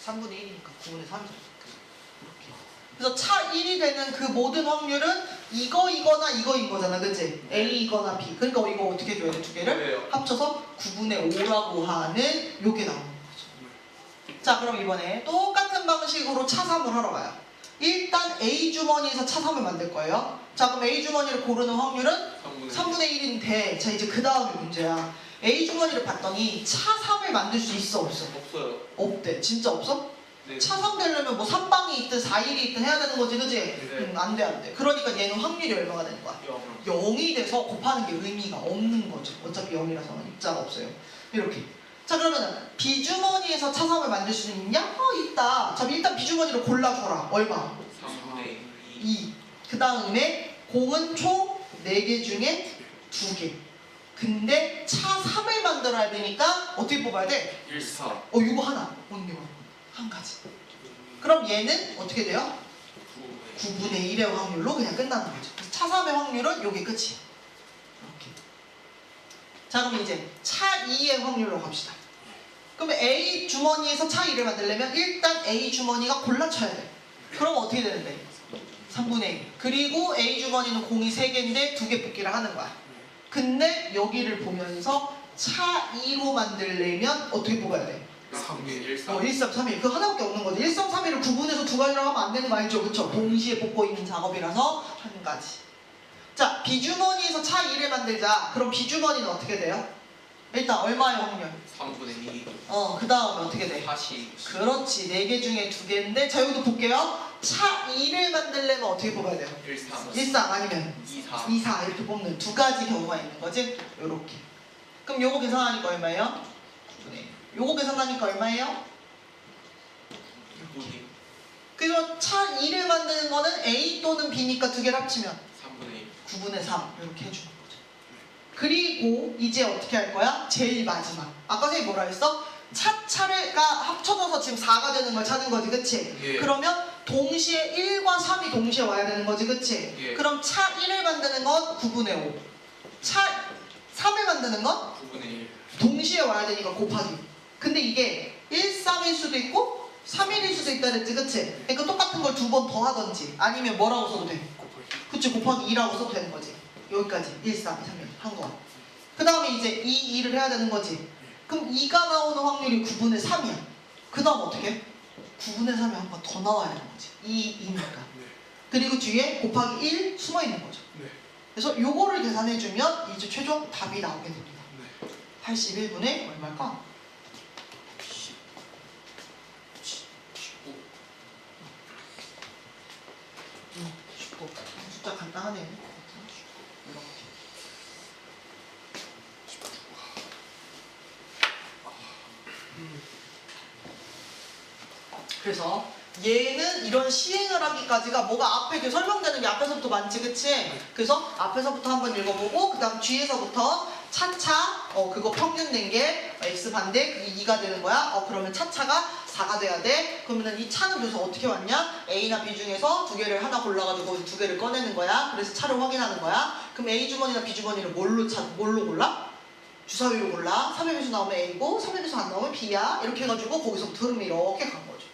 Speaker 1: 3분의 1이니까 9분의 3이잖아. 이렇게. 그래서 차 1이 되는 그 모든 확률은 이거나 이거인 거잖아, 그치? A이거나 B. 그러니까 이거 어떻게 줘야 돼? 두 개를
Speaker 3: 왜요?
Speaker 1: 합쳐서 9분의 5라고 하는 요게 나오는 거죠. 자, 그럼 이번에 똑같은 방식으로 차 3을 하러 가요. 일단 A 주머니에서 차 3을 만들 거예요. 자, 그럼 A 주머니를 고르는 확률은 3분의 1인데, 자, 이제 그 다음이 문제야. A 주머니를 봤더니 차 3을 만들 수 있어, 없어?
Speaker 3: 없어요.
Speaker 1: 없대. 진짜 없어?
Speaker 3: 네.
Speaker 1: 차 3 되려면 뭐 3방이 있든 4일이 있든 해야 되는 거지, 그지?
Speaker 3: 네.
Speaker 1: 안 돼, 안 돼. 그러니까 얘는 확률이 얼마가 되는 거야?
Speaker 3: 0.
Speaker 1: 0이 돼서 곱하는 게 의미가 없는 거죠. 어차피 0이라서 입자가 없어요. 이렇게. 자, 그러면은 비주머니에서 차 3을 만들 수 있냐? 있다. 자, 일단 비주머니를 골라줘라. 얼마?
Speaker 3: 3분의 2.
Speaker 1: 2. 그 다음에 공은 총 4개 중에 2개. 근데 차 3을 만들어야 되니까 어떻게 뽑아야 돼?
Speaker 3: 1, 4.
Speaker 1: 이거 하나. 언니 한 가지. 그럼 얘는 어떻게 돼요? 9분의 1의 확률로 그냥 끝나는 거죠. 그래서 차 3의 확률은 요게 끝이에요. 이렇게. 자, 그럼 이제 차 2의 확률로 갑시다. 그러면 A 주머니에서 차 2를 만들려면 일단 A 주머니가 골라쳐야 돼. 그럼 어떻게 되는데? 3분의 1. 그리고 A 주머니는 공이 3개인데 2개 뽑기를 하는 거야. 근데 여기를 보면서 차 2로 만들려면 어떻게 뽑아야 돼?
Speaker 3: 1, 3.
Speaker 1: 1, 3, 3, 1. 그 하나밖에 없는 거지. 1, 3, 3, 1을 구분해서 두 가지로 하면 안 되는 거 알죠? 그쵸? 동시에 뽑고 있는 작업이라서 한 가지. 자, B주머니에서 차 2를 만들자. 그럼 B주머니는 어떻게 돼요? 일단 얼마의 확률?
Speaker 3: 3분의 2.
Speaker 1: 그 다음에 어떻게 돼?
Speaker 3: 40.
Speaker 1: 그렇지. 4개 중에 2개인데 자, 여기도 볼게요. 차 2를 만들려면 어떻게 뽑아야 돼요?
Speaker 3: 1, 3.
Speaker 1: 1, 3 아니면
Speaker 3: 2, 4.
Speaker 1: 2, 4 이렇게 뽑는 두 가지 경우가 있는 거지. 요렇게. 그럼 요거 계산하니까 얼마예요? 9분의 1. 요거 계산하니까 얼마예요?
Speaker 3: 6분의
Speaker 1: 그리고 차 2를 만드는 거는 A 또는 B니까 두 개를 합치면
Speaker 3: 3분의 1.
Speaker 1: 9분의 3 이렇게 해주는 거죠. 그리고 이제 어떻게 할 거야? 제일 마지막. 아까 선생님 뭐라 했어? 차가 합쳐져서 지금 4가 되는 걸 찾은 거지, 그치?
Speaker 3: 예.
Speaker 1: 그러면 동시에 1과 3이 동시에 와야 되는 거지, 그치?
Speaker 3: 예.
Speaker 1: 그럼 차 1을 만드는 건 9분의 5. 차 3을 만드는 건
Speaker 3: 9분의 1.
Speaker 1: 동시에 와야 되니까 곱하기. 근데 이게 1, 3일 수도 있고 3일일 수도 있다 그랬지, 그치? 그러니까 똑같은 걸 두 번 더 하던지 아니면 뭐라고 써도 돼? 그치, 곱하기 2라고 써도 되는 거지. 여기까지 1, 3, 2, 3일 한 거야. 그 다음에 이제 2, 2를 해야 되는 거지. 그럼 2가 나오는 확률이 9분의 3이야. 그 다음 어떻게? 9분의 3이 한 번 더 나와야 되는 거지. 2니까. 그리고 뒤에 곱하기 1 숨어 있는 거죠. 그래서 요거를 계산해주면 이제 최종 답이 나오게 됩니다. 81분의 얼마일까?
Speaker 3: 19.
Speaker 1: 19. 숫자 간단하네. 이렇게. 그래서 얘는 이런 시행을 하기까지가 뭐가 앞에 이렇게 설명되는 게 앞에서부터 많지, 그치? 그래서 앞에서부터 한번 읽어보고 그 다음 뒤에서부터 차차 그거 평균 낸 게 x 반대 그게 2가 되는 거야. 그러면 차차가 4가 돼야 돼. 그러면 이 차는 그래서 어떻게 왔냐? A나 B 중에서 두 개를 하나 골라가지고 두 개를 꺼내는 거야. 그래서 차를 확인하는 거야. 그럼 A 주머니나 B 주머니를 뭘로 골라? 주사위로 골라. 3의 배수 나오면 A고 3의 배수 안 나오면 B야. 이렇게 해가지고 거기서부터 흐름이 이렇게 간 거죠.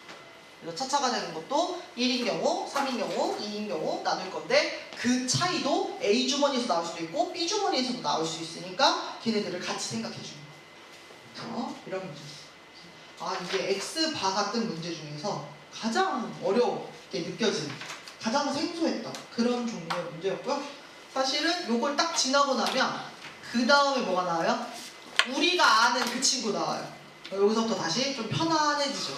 Speaker 1: 그래서 차차가 되는 것도 1인 경우, 3인 경우, 2인 경우 나눌 건데 그 차이도 A 주머니에서 나올 수도 있고 B 주머니에서도 나올 수 있으니까 걔네들을 같이 생각해 주는 거예요. 이런 문제. 이게 X바 같은 문제 중에서 가장 어렵게 느껴지는, 가장 생소했던 그런 종류의 문제였고요. 사실은 요걸 딱 지나고 나면 그 다음에 뭐가 나와요? 우리가 아는 그 친구 나와요. 여기서부터 다시 좀 편안해지죠.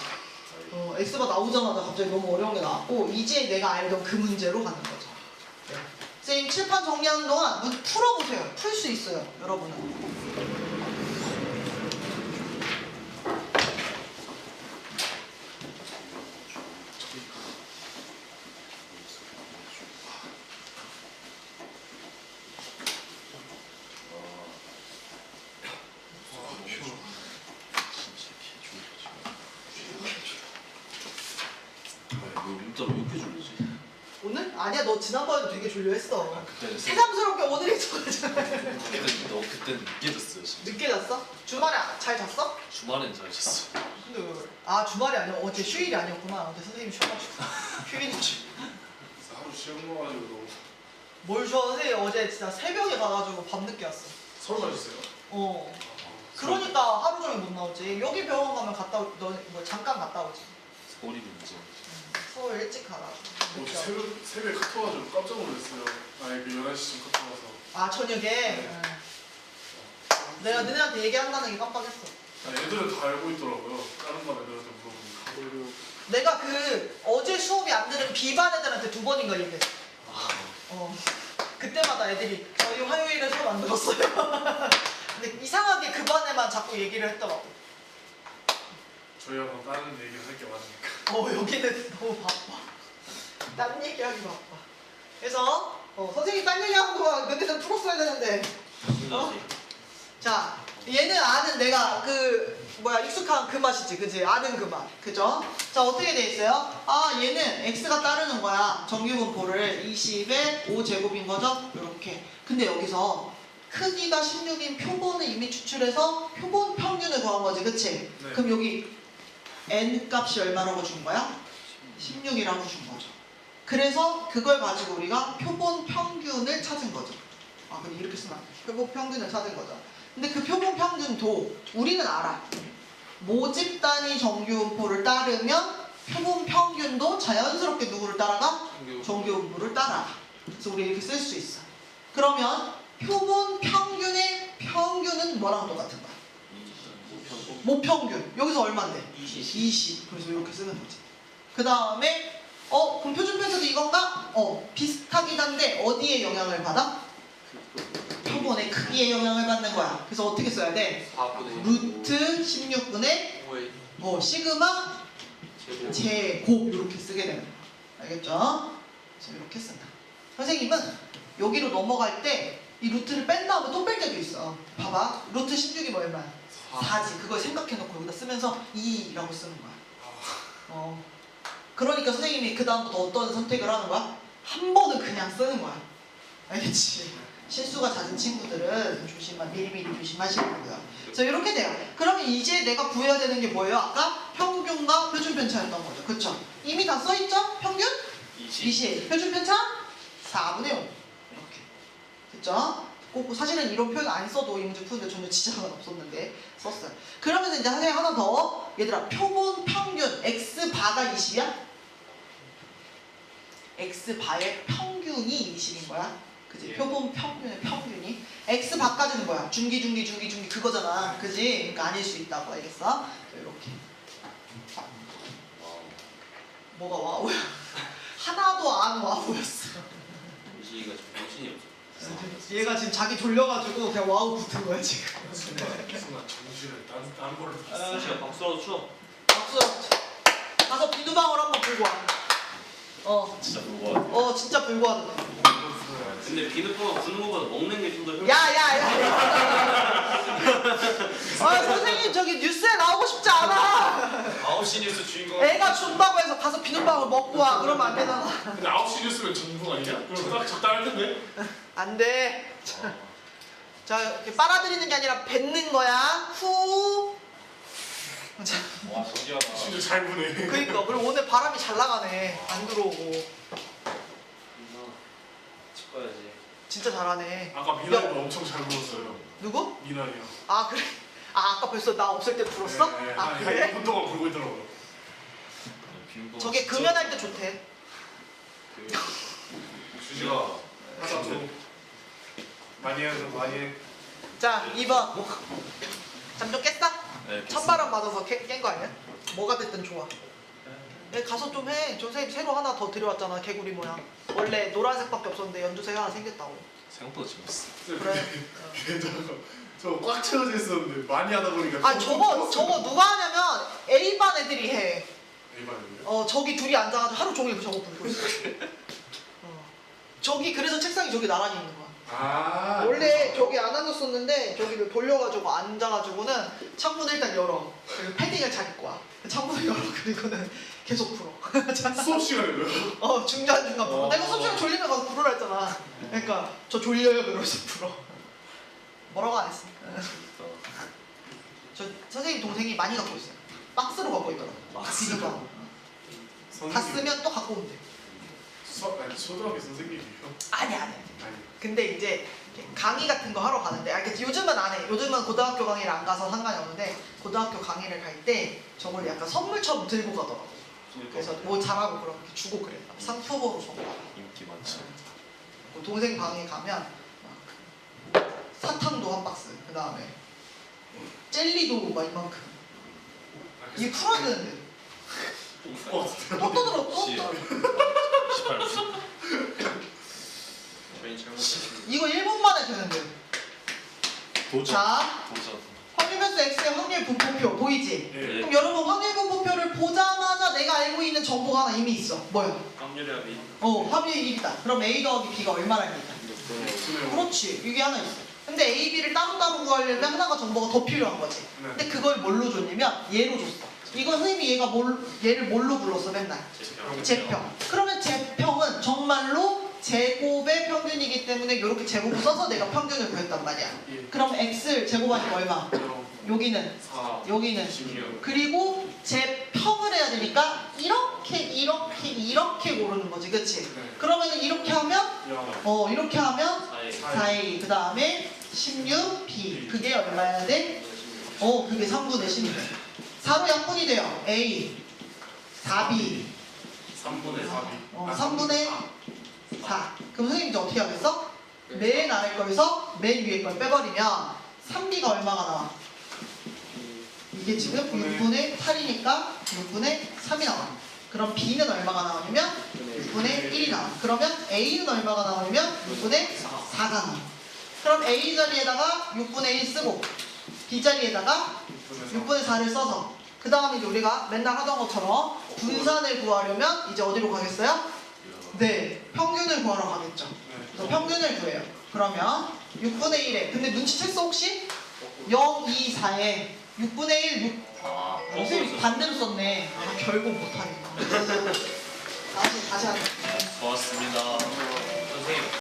Speaker 1: X가 나오자마자 갑자기 너무 어려운 게 나왔고 이제 내가 알던 그 문제로 가는 거죠. 네. 선생님 칠판 정리하는 동안 문제 풀어보세요. 풀 수 있어요, 여러분은.
Speaker 2: 문자로 왜 이렇게 졸리지?
Speaker 1: 오늘? 아니야, 너 지난번에도 되게 졸려했어.
Speaker 2: 그때는
Speaker 1: 새삼스럽게 오늘이 좋아져.
Speaker 2: 그때는 늦게 잤어요 진짜.
Speaker 1: 늦게 잤어? 주말에 잘 잤어?
Speaker 2: 주말엔 잘 잤어.
Speaker 1: 근데 왜? 주말이 아니야. 어제 휴일이 아니었구나. 어제 선생님이 쉬어가지고. 휴일이지.
Speaker 4: 하루 시험 봐가지고
Speaker 1: 뭘 쉬어? 선생님 어제 진짜 새벽에 가가지고 밤늦게 왔어.
Speaker 4: 서울 가셨어요?
Speaker 1: 그러니까 하루 종일 못 나오지. 여기 병원 가면 잠깐 갔다 오지.
Speaker 2: 서울이 문제.
Speaker 1: 서울 일찍 가라.
Speaker 4: 어제 새벽에 카톡 와가지고 깜짝 놀랐어요. 그 11시쯤 카톡 와서.
Speaker 1: 저녁에?
Speaker 4: 네.
Speaker 1: 내가 너네한테 얘기한다는 게 깜빡했어.
Speaker 4: 애들은 다 알고 있더라고요. 다른 반 애들한테 물어보니까.
Speaker 1: 내가 어제 수업이 안 되는 B반 애들한테 2번인가 얘기했어. 그때마다 애들이 저희 화요일에 수업 안 들었어요. 근데 이상하게 그 반에만 자꾸 얘기를 했더라고.
Speaker 4: 저희하고 다른 얘기를 할 게 많으니까.
Speaker 1: 여기는 너무 바빠. 딴 얘기하기 바빠. 그래서 선생님 딴 얘기하는 동안 너네들 풀었어야 되는데. 자, 얘는 아는 내가 익숙한 그 맛이지, 그지? 아는 그 맛, 그죠? 자, 어떻게 돼 있어요? 얘는 x가 따르는 거야. 정규분포를 20에 5제곱인 거죠? 이렇게. 근데 여기서 크기가 16인 표본을 이미 추출해서 표본 평균을 구한 거지, 그치?
Speaker 4: 네.
Speaker 1: 그럼 여기 n 값이 얼마라고 준 거야? 16이라고 준 거죠. 그래서 그걸 가지고 우리가 표본 평균을 찾은 거죠. 근데 이렇게 쓰면 안 돼. 표본 평균을 찾은 거죠. 근데 그 표본 평균도 우리는 알아. 모집 단위 정규분포를 따르면 표본 평균도 자연스럽게 누구를 따라가? 정규분포를 따라가. 그래서 우리 이렇게 쓸 수 있어. 그러면 표본 평균의 평균은 뭐랑 똑같은 거야? 모평균. 여기서 얼마인데? 20. 그래서 이렇게 쓰는 거지. 그 다음에 그럼 표준 편차도 이건가? 비슷하긴 한데 어디에 영향을 받아? 표본의 크기에 영향을 받는 거야. 그래서 어떻게 써야 돼?
Speaker 3: 4분의
Speaker 1: 루트 16분의
Speaker 3: 5의
Speaker 1: 시그마 제곱 이렇게 쓰게 되는 거야. 알겠죠? 그래서 이렇게 쓴다. 선생님은 여기로 넘어갈 때 이 루트를 뺀 다음에 또 뺄 때도 있어. 봐봐. 루트 16이 뭐 얼마야? 4지. 그걸 생각해놓고 여기다 쓰면서 2라고 쓰는 거야. 그러니까 선생님이 그 다음부터 어떤 선택을 하는 거야? 한 번은 그냥 쓰는 거야. 알겠지? 실수가 잦은 친구들은 미리미리 조심하시는 거고요. 그래서 이렇게 돼요. 그러면 이제 내가 구해야 되는 게 뭐예요? 아까 평균과 표준 편차였던 거죠. 그쵸? 이미 다 써있죠? 평균? 20. 표준 편차? 4분의 5. 이렇게. 그쵸? 꼭 사실은 이런 표현 안 써도 이 문제 푸는데 전혀 지장은 없었는데 썼어요. 그러면 이제 선생님 하나 더. 얘들아, 표본 평균 x바가 20이야? x바의 평균이 20인 거야. 그지? 표본 평균의 평균이. x바까지는 뭐야? 중기 그거잖아. 그지? 그러니까 아닐 수 있다고. 알겠어? 이렇게. 뭐가 와우야? 하나도 안 와우였어.
Speaker 2: 이시가 좀 정신이 없어.
Speaker 1: 얘가 지금 자기 졸려가지고 그냥 와우 붙은 거야 지금.
Speaker 4: 순간 정신을 다른 걸로
Speaker 2: 시간 박수라도 쳐.
Speaker 1: 박수. 가서 비누방울 한번 불고 와.
Speaker 2: 진짜 무거워.
Speaker 1: 진짜 불고 와도 돼.
Speaker 2: 근데 비누방울 부는 거보다 먹는 게 좀 더 효과.
Speaker 1: 야. 선생님 저기 뉴스에 나오고 싶지 않아.
Speaker 3: 9시 뉴스 주인공.
Speaker 1: 애가 준다고 해서 가서 비누방울 먹고 와. 그러면 안 되잖아.
Speaker 4: 근데 9시 뉴스면 전북 아니냐? 그럼 딱 적당할 텐데.
Speaker 1: 안 돼. 자, 이렇게 빨아들이는 게 아니라 뱉는 거야. 후. 자,
Speaker 3: 와 신기하다.
Speaker 4: 진짜 잘 부네.
Speaker 1: 그니까. 그리고 오늘 바람이 잘 나가네. 안 들어오고.
Speaker 2: 집 가야지.
Speaker 1: 진짜 잘하네.
Speaker 4: 아까 미나리도 엄청 잘 불었어요.
Speaker 1: 누구?
Speaker 4: 미나리요.
Speaker 1: 아, 그래. 아까 벌써 나 없을 때 불었어?
Speaker 4: 네,
Speaker 1: 아,
Speaker 4: 한
Speaker 1: 그래?
Speaker 4: 1분 동안 불고 있더라고요.
Speaker 2: 비누방울
Speaker 1: 저게
Speaker 2: 진짜
Speaker 1: 금연할 때 좋대.
Speaker 3: 주지가
Speaker 4: 하자 좀 많이 해, 좀 많이 해.
Speaker 1: 자, 2번. 잠 좀 깼어?
Speaker 2: 네,
Speaker 1: 찬바람 맞아서 깬 거 아니야? 뭐가 됐든 좋아. 네, 가서 좀 해. 저 선생님 새로 하나 더 들여왔잖아. 개구리 모양. 원래 노란색밖에 없었는데 연두색 하나 생겼다고.
Speaker 2: 생각보다 재밌어.
Speaker 1: 그래.
Speaker 4: 저거 꽉 채워져 있었는데 많이 하다 보니까.
Speaker 1: 아, 저거 누가 하냐면 A반 애들이 해.
Speaker 4: A반이요?
Speaker 1: 저기 둘이 앉아가지고 하루 종일 저거 부르고 있어. 저기 그래서 책상이 저기 나란히 있는 거야.
Speaker 4: 아.
Speaker 1: 원래 저기 안 앉았었는데 저기를 돌려가지고 앉아가지고는 창문을 일단 열어. 그리고 패딩을 잘 입고 와. 창문을 열어. 그리고는 계속 불어.
Speaker 4: 수업 시간에도요?
Speaker 1: 중간중간 불어. 내가 수업 시간 졸리면 가서 부르라 했잖아. 그러니까 저 졸려요 그러면서 불어. 뭐라고 안 했어. 저 선생님 동생이 많이 갖고 있어요. 박스로 갖고 있더라고. 비누가. 다 쓰면 또 갖고 오면 돼.
Speaker 4: 아니 초등학교 선생님이요?
Speaker 1: 아니.
Speaker 4: 아니.
Speaker 1: 근데 이제 이렇게 강의 같은 거 하러 가는데 요즘은 안 해. 요즘은 고등학교 강의를 안 가서 상관이 없는데 고등학교 강의를 갈 때 저걸 약간 선물처럼 들고 가더라고. 그래서 뭐 잘하고 그러면 이렇게 주고 그래. 상품으로 줘.
Speaker 2: 인기 많죠.
Speaker 1: 그 동생 방에 가면 사탕도 한 박스. 그 다음에 젤리도 막 이만큼. 이게 풀어야 되는데. 또 떠들어 또.
Speaker 2: 18.
Speaker 3: 저희 잘못했습니다.
Speaker 1: 이거 1분 만에 되는데.
Speaker 2: 도전.
Speaker 1: 자,
Speaker 2: 도전.
Speaker 1: 확률변수 X의 확률 분포표 보이지?
Speaker 4: 예.
Speaker 1: 그럼 여러분 확률 분포표를 보자마자 내가 알고 있는 정보가 하나 이미 있어. 뭐야?
Speaker 2: 확률합이.
Speaker 1: 확률이 1이다. 그럼 A 더하기 B가 얼마랍니까? 그렇지. 이게 하나 있어. 근데 A, B를 따로따로 구하려면 하나가 정보가 더 필요한 거지.
Speaker 4: 네.
Speaker 1: 근데 그걸 뭘로 줬냐면 얘로 줬어. 이거 선생님이 얘를 뭘로 불렀어 맨날? 제평. 그러면 제평은 정말로 제곱의 평균이기 때문에 이렇게 제곱을 써서 내가 평균을 구했단 말이야.
Speaker 4: 예.
Speaker 1: 그럼 X를 제곱하니까 얼마? 여기는
Speaker 3: 4.
Speaker 1: 여기는
Speaker 3: 16.
Speaker 1: 그리고 제평을 해야 되니까 이렇게 고르는 거지, 그치?
Speaker 4: 네.
Speaker 1: 그러면 이렇게 하면
Speaker 4: 야.
Speaker 1: 이렇게 하면
Speaker 2: 4A.
Speaker 1: 4A 그 다음에 16B 그게 얼마야 돼? 그게 3분의 16 4로 약분이 돼요. A 4B
Speaker 4: 3분의 4B.
Speaker 1: 3분의 4 그럼 선생님 이제 어떻게 하겠어? 맨 아래 거에서 맨 위에 걸 빼버리면 3B가 얼마가 나와? 이게 지금 6분의 8이니까 6분의 3이 나와. 그럼 B는 얼마가 나오냐면 6분의 1이 나와. 그러면 A는 얼마가 나오냐면 6분의 4가 나와. 그럼 A 자리에다가 6분의 1 쓰고 B 자리에다가 6분의 4를 써서 그 다음에 우리가 맨날 하던 것처럼 분산을 구하려면 이제 어디로 가겠어요? 네, 평균을 구하러 가겠죠. 그래서 평균을 구해요. 그러면 6분의 1에 근데 눈치챘어 혹시? 0, 2, 4에 6분의 1, 6 선생님이 반대로 썼네. 결국 못하겠다. 다시 하자.
Speaker 2: 고맙습니다.
Speaker 3: 선생님.